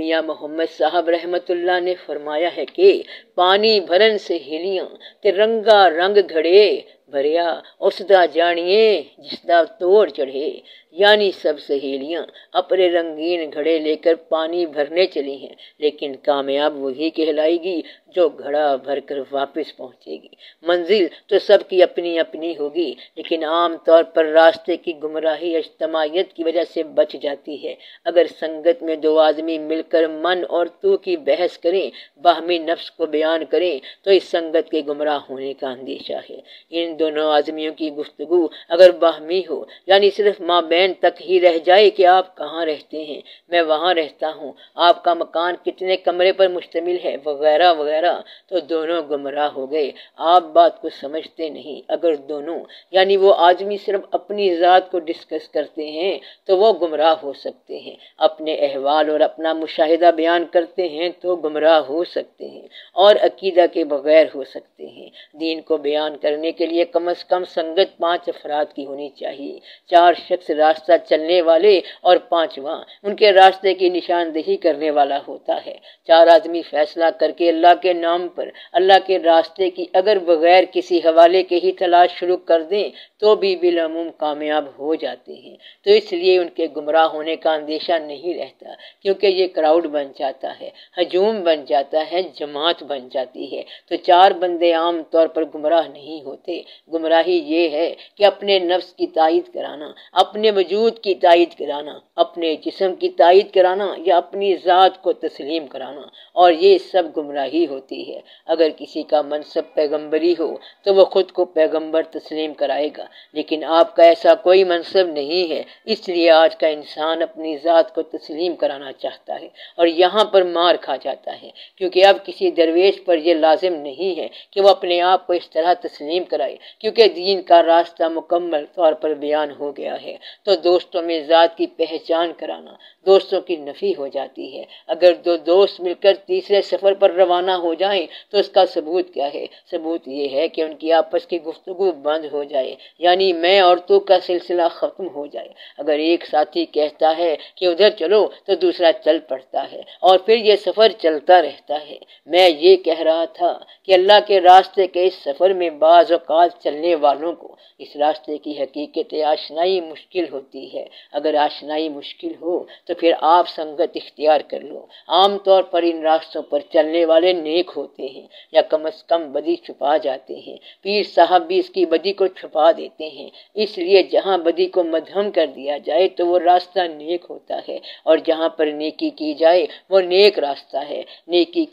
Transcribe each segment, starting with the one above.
میاں محمد صاحب رحمت اللہ نے فرمایا ہے کہ پانی بھرن سہیلیاں تے رنگا رنگ گھڑے بھریا اس دا جانیے جس دا توڑ چڑھے، یعنی سب سہیلیاں اپنے رنگین گھڑے لے کر پانی بھرنے چلی ہیں، لیکن کامیاب وہی کہلائے گی جو گھڑا بھر کر واپس پہنچے گی۔ منزل تو سب کی اپنی اپنی ہوگی، لیکن عام طور پر راستے کی گمراہی اجتماعیت کی وجہ سے بچ جاتی ہے۔ اگر سنگت میں دو آدمی مل کر من اور تو کی بحث کریں، باہمی نفس کو بیان کریں، تو اس سنگت کے گمراہ ہونے کا اندیشہ ہے۔ ان دونوں آدمیوں کی گفتگو اگر باہمی ہو، یعنی صرف مابین تک ہی رہ جائے کہ آپ کہاں رہتے ہیں، میں وہاں رہتا ہوں، آپ کا مکان کتنے کمرے پر مشتمل ہے، وغیرہ وغیرہ، تو دونوں گمراہ ہو گئے۔ آپ بات کو سمجھتے نہیں۔ اگر دونوں یعنی وہ آدمی صرف اپنی ذات کو ڈسکس کرتے ہیں تو وہ گمراہ ہو سکتے ہیں، اپنے احوال اور اپنا مشاہدہ بیان کرتے ہیں تو گمراہ ہو سکتے ہیں، اور عقیدہ کے بغیر ہو سکتے ہیں۔ دین کو بیان کرنے کے لیے کم از کم سنگت 5 افراد کی ہونی چاہیے، 4 شخص راستہ چلنے والے اور 5واں ان کے راستے کی نشاندہی کرنے والا ہوتا ہے۔ 4 آدمی فیصلہ کر کے اللہ کے نام پر اللہ کے راستے کی اگر بغیر کسی حوالے کے ہی تلاش شروع کر دیں تو بھی بالعموم کامیاب ہو جاتے ہیں، تو اس لیے ان کے گمراہ ہونے کا اندیشہ نہیں رہتا، کیونکہ یہ کراؤڈ بن جاتا ہے، ہجوم بن جاتا ہے، جماعت بن جاتی ہے۔ تو 4 بندے عام طور پر گمراہ نہیں ہوتے۔ گمراہی یہ ہے کہ اپنے نفس کی تائید کرانا، اپنے وجود کی تائید کرانا، اپنے جسم کی تائید کرانا یا اپنی ذات کو تسلیم کرانا، اور یہ سب گمراہی ہوتی ہے۔ اگر کسی کا منصب پیغمبری ہو تو وہ خود کو پیغمبر تسلیم کرائے گا، لیکن آپ کا ایسا کوئی منصب نہیں ہے، اس لیے آج کا انسان اپنی ذات کو تسلیم کرانا چاہتا ہے اور یہاں پر مار کھا جاتا ہے، کیونکہ اب کسی درویش پر یہ لازم نہیں ہے کہ وہ اپنے آپ کو اس طرح تسلیم کرائے، کیونکہ دین کا راستہ مکمل طور پر بیان ہو گیا ہے۔ تو دوستوں میں ذات کی پہچان کرانا دوستوں کی نفی ہو جاتی ہے۔ اگر 2 دوست مل کر تیسرے سفر پر روانہ ہو جائیں تو اس کا ثبوت کیا ہے؟ ثبوت یہ ہے کہ ان کی آپس کی گفتگو بند ہو جائے، یعنی میں اور تو کا سلسلہ ختم ہو جائے۔ اگر ایک ساتھی کہتا ہے کہ ادھر چلو تو دوسرا چل پڑتا ہے اور پھر یہ سفر چلتا رہتا ہے۔ میں یہ کہہ رہا تھا کہ اللہ کے راستے کے اس سفر میں بعض اوقات چلنے والوں کو اس راستے کی حقیقت آشنائی مشکل ہوتی ہے۔ اگر آشنائی مشکل ہو تو پھر آپ سنگت اختیار کر لو۔ عام طور پر ان راستوں پر چلنے والے نیک ہوتے ہیں یا کم از کم بدی چھپا جاتے ہیں۔ پیر صاحب بھی اس کی بدی کو چھپا دیتے ہیں، اس لیے جہاں بدی کو مدھم کر دیا جائے تو وہ راستہ نیک ہوتا ہے، اور جہاں پر نیکی کی جائے وہ نیک راستہ ہے۔ نیکی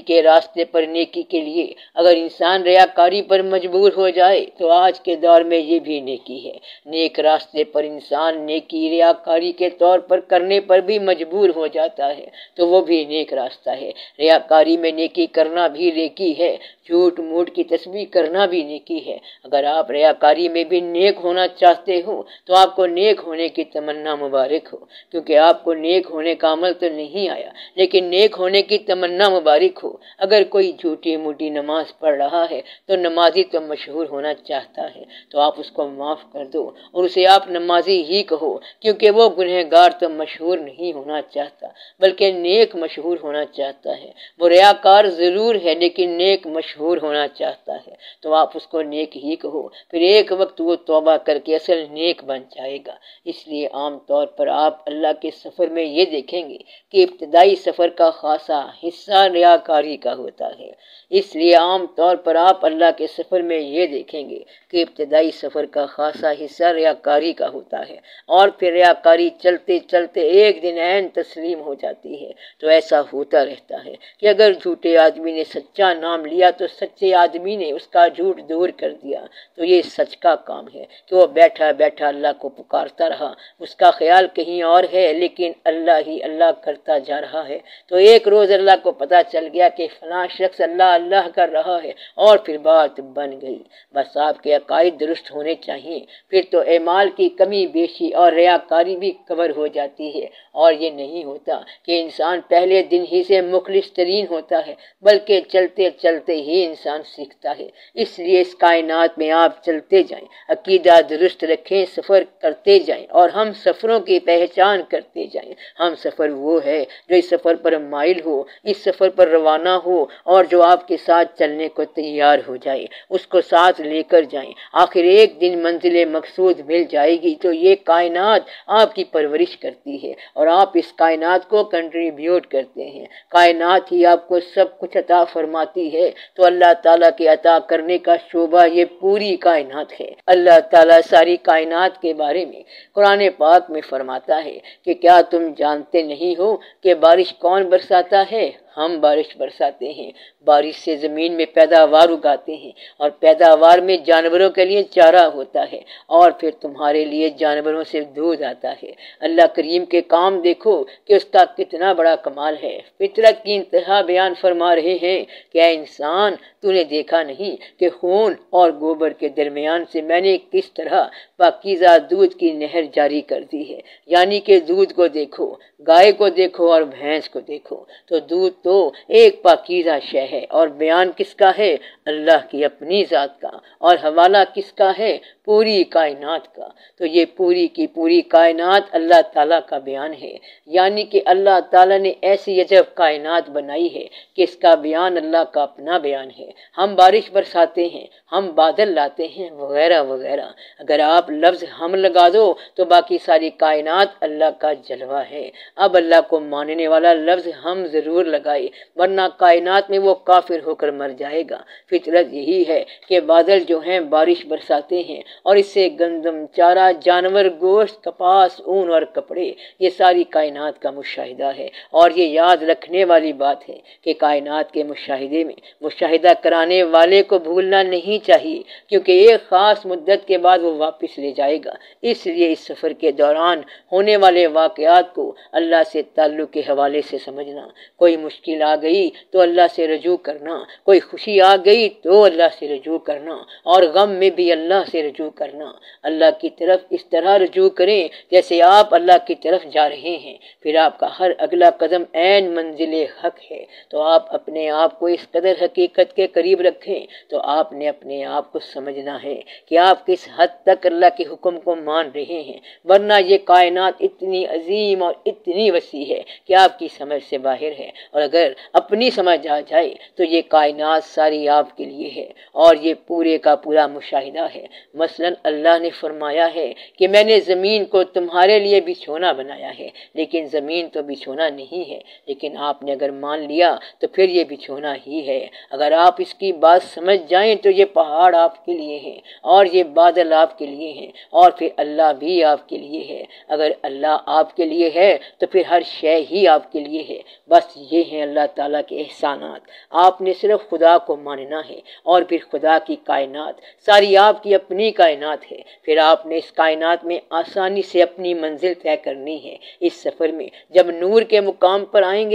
کے راستے پر نیکی کے لیے اگر انسان ریاکاری پر مجبور ہو جائے تو آج کے دور میں یہ بھی نیکی ہے۔ نیک راستے پر انسان نیکی ریاکاری کے طور پر کرنے پر بھی مجبور ہو جاتا ہے تو وہ بھی نیک راستہ ہے۔ ریاکاری میں نیکی کرنا بھی نیکی ہے، جھوٹ موٹ کی تسبیح کرنا بھی نیکی ہے۔ اگر آپ ریاکاری میں بھی نیک ہونا چاہتے ہو تو آپ کو نیک ہونے کی تمنا مبارک ہو، کیونکہ آپ کو نیک ہونے کا عمل تو نہیں آیا، لیکن نیک ہونے کی تمنا مبارک ہو۔ اگر کوئی جھوٹی موٹی نماز پڑھ رہا ہے تو نمازی تو مشہور ہونا چاہتا ہے، تو آپ اس کو معاف کر دو اور اسے آپ نمازی ہی کہو، کیونکہ وہ گنہگار تو مشہور نہیں ہونا چاہتا بلکہ نیک مشہور ہونا چاہتا ہے۔ وہ ریاکار ضرور ہے لیکن نیک مشہور ہونا چاہتا ہے، تو آپ اس کو نیک ہی کہو، پھر ایک وقت وہ توبہ کر کے اصل نیک بن جائے گا۔ اس لیے عام طور پر آپ اللہ کے سفر میں یہ دیکھیں گے کہ ابتدائی سفر کا خاصا حصہ ریاکاری کا ہوتا ہے۔ اس لیے عام طور پر آپ اللہ کے سفر میں یہ دیکھیں گے کہ ابتدائی سفر کا خاصا حصہ ریاکاری کا ہوتا ہے، اور پھر ریاکاری چلتے چلتے ایک دن عین تسلیم ہو جاتی ہے۔ تو ایسا ہوتا رہتا ہے کہ اگر جھوٹے آدمی نے سچا نام لیا تو سچے آدمی نے اس کا جھوٹ دور کر دیا، تو یہ سچ کا کام ہے کہ وہ بیٹھا بیٹھا اللہ کو پکارتا رہا، اس کا خیال کہیں اور ہے لیکن اللہ ہی اللہ کرتا جا رہا ہے۔ تو ایک روز اللہ کو پتہ چل گیا کہ فلاں شخص اللہ اللہ کر رہا ہے، اور پھر بات کائنات بن گئی۔ بس آپ کے عقائد درست ہونے چاہیے، پھر تو اعمال کی کمی بیشی اور ریاکاری بھی کور ہو جاتی ہے۔ اور یہ نہیں ہوتا کہ انسان پہلے دن ہی سے مخلص ترین ہوتا ہے، بلکہ چلتے چلتے ہی انسان سیکھتا ہے۔ اس لیے اس کائنات میں آپ چلتے جائیں، عقیدہ درست رکھیں، سفر کرتے جائیں اور ہم سفروں کی پہچان کرتے جائیں۔ ہم سفر وہ ہے جو اس سفر پر مائل ہو، اس سفر پر روانہ ہو اور جو آپ کے ساتھ چلنے کو تیار ہو جائے، اس کو ساتھ لے کر جائیں۔ آخر ایک دن منزل مقصود مل جائے گی تو یہ کائنات آپ کی پرورش کرتی ہے اور آپ اس کائنات کو کنٹریبیوٹ کرتے ہیں۔ کائنات ہی آپ کو سب کچھ عطا فرماتی ہے، تو اللہ تعالیٰ کے عطا کرنے کا شعبہ یہ پوری کائنات ہے۔ اللہ تعالیٰ ساری کائنات کے بارے میں قرآن پاک میں فرماتا ہے کہ کیا تم جانتے نہیں ہو کہ بارش کون برساتا ہے؟ ہم بارش برساتے ہیں، بارش سے زمین میں پیداوار اگاتے ہیں اور پیداوار میں جانوروں کے لیے چارہ ہوتا ہے اور پھر تمہارے لیے جانوروں سے دودھ آتا ہے۔ اللہ کریم کے کام دیکھو کہ اس کا کتنا بڑا کمال ہے۔ فطرت کی انتہا بیان فرما رہے ہیں کہ اے انسان، تو نے دیکھا نہیں کہ خون اور گوبر کے درمیان سے میں نے کس طرح پاکیزہ دودھ کی نہر جاری کر دی ہے؟ یعنی کہ دودھ کو دیکھو، گائے کو دیکھو اور بھینس کو دیکھو، تو دودھ تو ایک پاکیزہ شے ہے، اور بیان کس کا ہے؟ اللہ کی اپنی ذات کا، اور حوالہ کس کا ہے؟ پوری کائنات کا۔ تو یہ پوری کی پوری کائنات اللہ تعالیٰ کا بیان ہے، یعنی کہ اللہ تعالیٰ نے ایسی عجب کائنات بنائی ہے کہ اس کا بیان اللہ کا اپنا بیان ہے۔ ہم بارش برساتے ہیں، ہم بادل لاتے ہیں، وغیرہ وغیرہ۔ اگر آپ لفظ ہم لگا دو تو باقی ساری کائنات اللہ کا جلوہ ہے۔ اب اللہ کو ماننے والا لفظ ہم ضرور لگائے، ورنہ کائنات میں وہ کافر ہو کر مر جائے گا۔ فطرت یہی ہے کہ بادل جو ہیں بارش برساتے ہیں اور اس سے گندم، چارہ، جانور، گوشت، کپاس، اون اور کپڑے، یہ ساری کائنات کا مشاہدہ ہے۔ اور یہ یاد رکھنے والی بات ہے کہ کائنات کے مشاہدے میں مشاہدہ کرانے والے کو بھولنا نہیں چاہیے، کیونکہ ایک خاص مدت کے بعد وہ واپس لے جائے گا۔ اس لیے اس سفر کے دوران ہونے والے واقعات کو اللہ سے تعلق کے حوالے سے سمجھنا۔ کوئی مشکل آ گئی تو اللہ سے رجوع کرنا، کوئی خوشی آ گئی تو اللہ سے رجوع کرنا، اور غم میں بھی اللہ سے رجوع کرنا۔ اللہ کی طرف اس طرح رجوع کریں جیسے آپ اللہ کی طرف جا رہے ہیں، پھر آپ کا ہر اگلا قدم عین منزل حق ہے۔ تو آپ اپنے آپ کو اس قدر حقیقت کے قریب رکھیں تو آپ نے اپنے آپ کو سمجھنا ہے کہ آپ کس حد تک اللہ کے حکم کو مان رہے ہیں، ورنہ یہ کائنات اتنی عظیم اور اتنی وسیع ہے کہ آپ کی سمجھ سے باہر ہے، اور اگر اپنی سمجھ آ جائے تو یہ کائنات ساری آپ کے لیے ہے اور یہ پورے کا پورا مشاہدہ ہے۔ مثلا اللہ نے فرمایا ہے کہ میں نے زمین کو تمہارے لیے بچھونا بنایا ہے، لیکن زمین تو بچھونا نہیں ہے، لیکن آپ نے اگر مان لیا تو پھر یہ بچھونا ہی ہے۔ اگر آپ اس کی بات سمجھ جائیں تو یہ پہاڑ آپ کے لیے ہیں اور یہ بادل آپ کے لیے ہیں، اور پھر اللہ بھی آپ کے لیے ہے۔ اگر اللہ آپ کے لیے ہے تو پھر ہر شے ہی آپ کے لیے ہے۔ بس یہ ہیں اللہ تعالیٰ کے احسانات۔ آپ نے صرف خدا کو ماننا ہے، اور پھر خدا کی کائنات ساری آپ کی اپنی کائنات ہے۔ پھر آپ نے اس کائنات میں آسانی سے اپنی منزل طے کرنی ہے۔ اس سفر میں جب نور کے مقام پر آئیں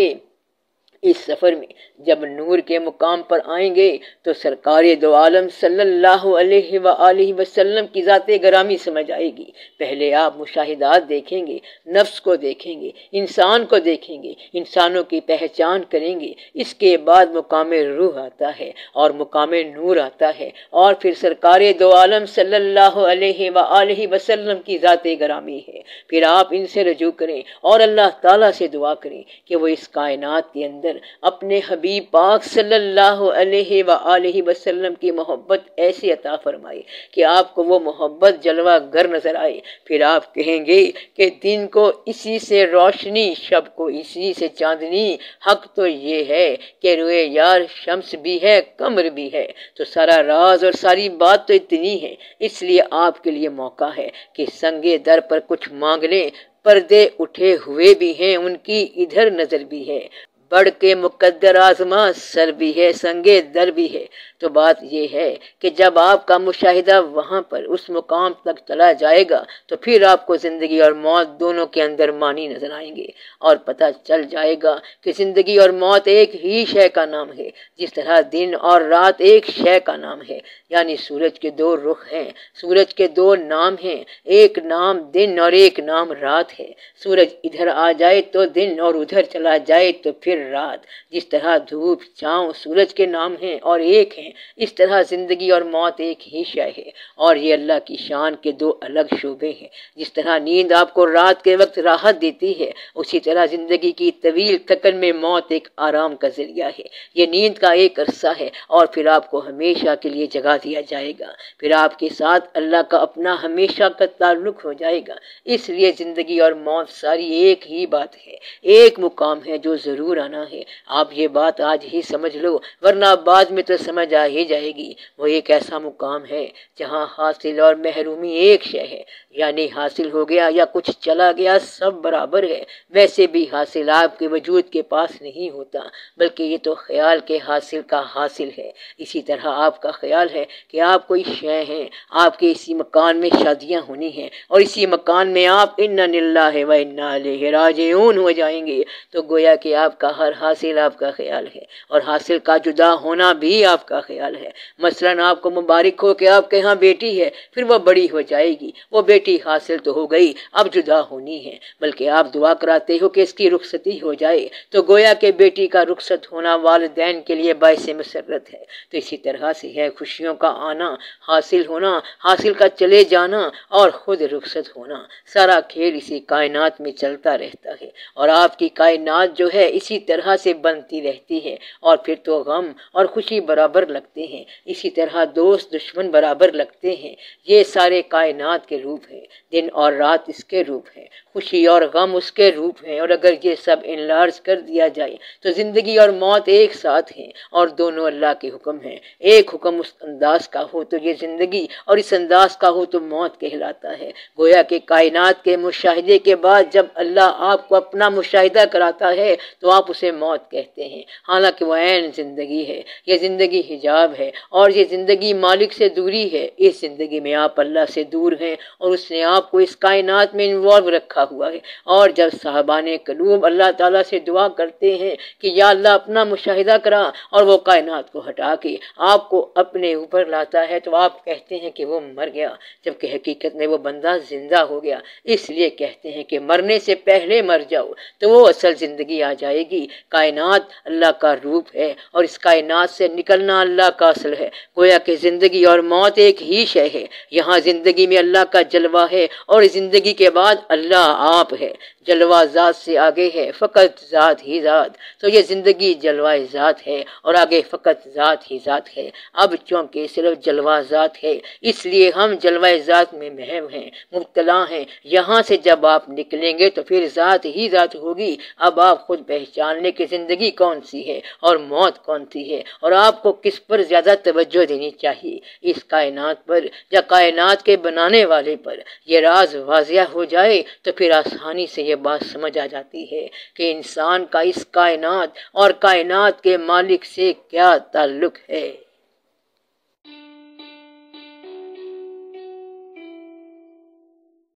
گے تو سرکار دو عالم صلی اللہ علیہ وآلہ وسلم کی ذات گرامی سمجھ آئے گی۔ پہلے آپ مشاہدات دیکھیں گے، نفس کو دیکھیں گے، انسان کو دیکھیں گے، انسانوں کی پہچان کریں گے۔ اس کے بعد مقام روح آتا ہے اور مقام نور آتا ہے، اور پھر سرکار دو عالم صلی اللہ علیہ وآلہ وسلم کی ذات گرامی ہے۔ پھر آپ ان سے رجوع کریں اور اللہ تعالیٰ سے دعا کریں کہ وہ اس کائنات کے اندر اپنے حبیب پاک صلی اللہ علیہ وآلہ وسلم کی محبت ایسی عطا فرمائے کہ آپ کو وہ محبت جلوہ گر نظر آئے۔ پھر آپ کہیں گے کہ دن کو اسی سے روشنی، شب کو اسی سے چاندنی۔ حق تو یہ ہے کہ روئے یار شمس بھی ہے، قمر بھی ہے۔ تو سارا راز اور ساری بات تو اتنی ہے، اس لیے آپ کے لیے موقع ہے کہ سنگے در پر کچھ مانگ لیں۔ پردے اٹھے ہوئے بھی ہیں، ان کی ادھر نظر بھی ہے۔ پڑھ کے مقدر آزما سر بھی ہے سنگے در بھی ہے۔ تو بات یہ ہے کہ جب آپ کا مشاہدہ وہاں پر اس مقام تک چلا جائے گا تو پھر آپ کو زندگی اور موت دونوں کے اندر معنی نظر آئیں گے، اور پتہ چل جائے گا کہ زندگی اور موت ایک ہی شے کا نام ہے، جس طرح دن اور رات ایک شے کا نام ہے۔ یعنی سورج کے دو رخ ہیں، سورج کے دو نام ہیں، ایک نام دن اور ایک نام رات ہے۔ سورج ادھر آ جائے تو دن اور ادھر چلا جائے تو پھر رات۔ جس طرح دھوپ چھاؤں سورج کے نام ہیں اور ایک ہیں، اس طرح زندگی اور موت ایک ہی شے ہے، اور یہ اللہ کی شان کے دو الگ شعبے ہیں۔ جس طرح نیند آپ کو رات کے وقت راحت دیتی ہے، اسی طرح زندگی کی طویل تھکن میں موت ایک آرام کا ذریعہ ہے۔ یہ نیند کا ایک عرصہ ہے اور پھر آپ کو ہمیشہ کے لیے جگا دیا جائے گا، پھر آپ کے ساتھ اللہ کا اپنا ہمیشہ کا تعلق ہو جائے گا۔ اس لیے زندگی اور موت ساری ایک ہی بات ہے، ایک مقام ہے جو ضرور آنا ہے۔ آپ یہ بات آج ہی سمجھ لو، ورنہ بعد میں تو سمجھ آ ہی جائے گی۔ وہ ایک ایسا مقام ہے جہاں حاصل اور محرومی ایک شے ہے، یعنی حاصل ہو گیا یا کچھ چلا گیا سب برابر ہے۔ ویسے بھی حاصل آپ کے وجود کے پاس نہیں ہوتا، بلکہ یہ تو خیال کے حاصل کا حاصل ہے۔ اسی طرح آپ کا خیال ہے کہ آپ کوئی شے ہیں، آپ کے اسی مکان میں شادیاں ہونی ہیں اور اسی مکان میں آپ انا للہ و انا الیہ راجعون ہو جائیں گے، تو گویا کہ آپ کا ہر حاصل آپ کا خیال ہے، اور حاصل کا جدا ہونا بھی آپ کا خیال ہے۔ مثلاً آپ کو مبارک ہو کہ آپ کے ہاں بیٹی ہے، پھر وہ بڑی ہو جائے گی، وہ بیٹی حاصل تو ہو گئی، اب جدا ہونی ہے، بلکہ آپ دعا کراتے ہو کہ اس کی رخصتی ہو جائے، تو گویا کہ بیٹی کا رخصت ہونا والدین کے لیے باعث مسرت ہے۔ تو اسی طرح سے ہے خوشیوں کا آنا، حاصل ہونا، حاصل کا چلے جانا اور خود رخصت ہونا۔ سارا کھیل اسی کائنات میں چلتا رہتا ہے، اور آپ کی کائنات جو ہے اسی طرح سے بنتی رہتی ہے، اور پھر تو غم اور خوشی برابر لگتے ہیں، اسی طرح دوست دشمن برابر لگتے ہیں۔ یہ سارے کائنات کے روپ ہیں، دن اور رات اس کے روپ ہیں، خوشی اور غم اس کے روپ ہیں، اور اگر یہ سب انلارج کر دیا جائے تو زندگی اور موت ایک ساتھ ہیں، اور دونوں اللہ کے حکم ہیں۔ ایک حکم اس انداز کا ہو تو یہ زندگی، اور اس انداز کا ہو تو موت کہلاتا ہے۔ گویا کہ کائنات کے مشاہدے کے بعد جب اللہ آپ کو اپنا مشاہدہ کراتا ہے تو آپ اسے موت کہتے ہیں، حالانکہ وہ عین زندگی ہے۔ یہ زندگی حجاب ہے، اور یہ زندگی مالک سے دوری ہے۔ اس زندگی میں آپ اللہ سے دور ہیں، اور اس نے آپ کو اس کائنات میں انوالو رکھا ہوا ہے۔ اور جب صاحبان قلوب اللہ تعالیٰ سے دعا کرتے ہیں کہ یا اللہ اپنا مشاہدہ کرا، اور وہ کائنات کو ہٹا کے آپ کو اپنے اوپر لاتا ہے، تو آپ کہتے ہیں کہ وہ مر گیا، جبکہ حقیقت میں وہ بندہ زندہ ہو گیا۔ اس لیے کہتے ہیں کہ مرنے سے پہلے مر جاؤ تو وہ اصل زندگی آ جائے گی۔ کائنات اللہ کا روپ ہے، اور اس کائنات سے نکلنا اللہ کا اصل ہے۔ گویا کہ زندگی اور موت ایک ہی شے ہے۔ یہاں زندگی میں اللہ کا جلوہ ہے، اور زندگی کے بعد اللہ آپ ہے۔ جلوہ ذات سے آگے ہے، فقط ذات ہی ذات۔ تو یہ زندگی جلوہ ذات ہے، اور آگے فقط ذات ہی ذات ہے۔ اب چونکہ صرف جلوہ ذات ہے، اس لیے ہم جلوہ ذات میں محو ہیں، مبتلا ہیں۔ یہاں سے جب آپ نکلیں گے تو پھر ذات ہی ذات ہوگی۔ اب آپ خود پہچان لیں کہ زندگی کون سی ہے اور موت کون سی ہے، اور آپ کو کس پر زیادہ توجہ دینی چاہیے، اس کائنات پر یا کائنات کے بنانے والے پر۔ یہ راز واضح ہو جائے تو پھر آسانی سے یہ بات سمجھ آ جاتی ہے کہ انسان کا اس کائنات اور کائنات کے مالک سے کیا تعلق ہے۔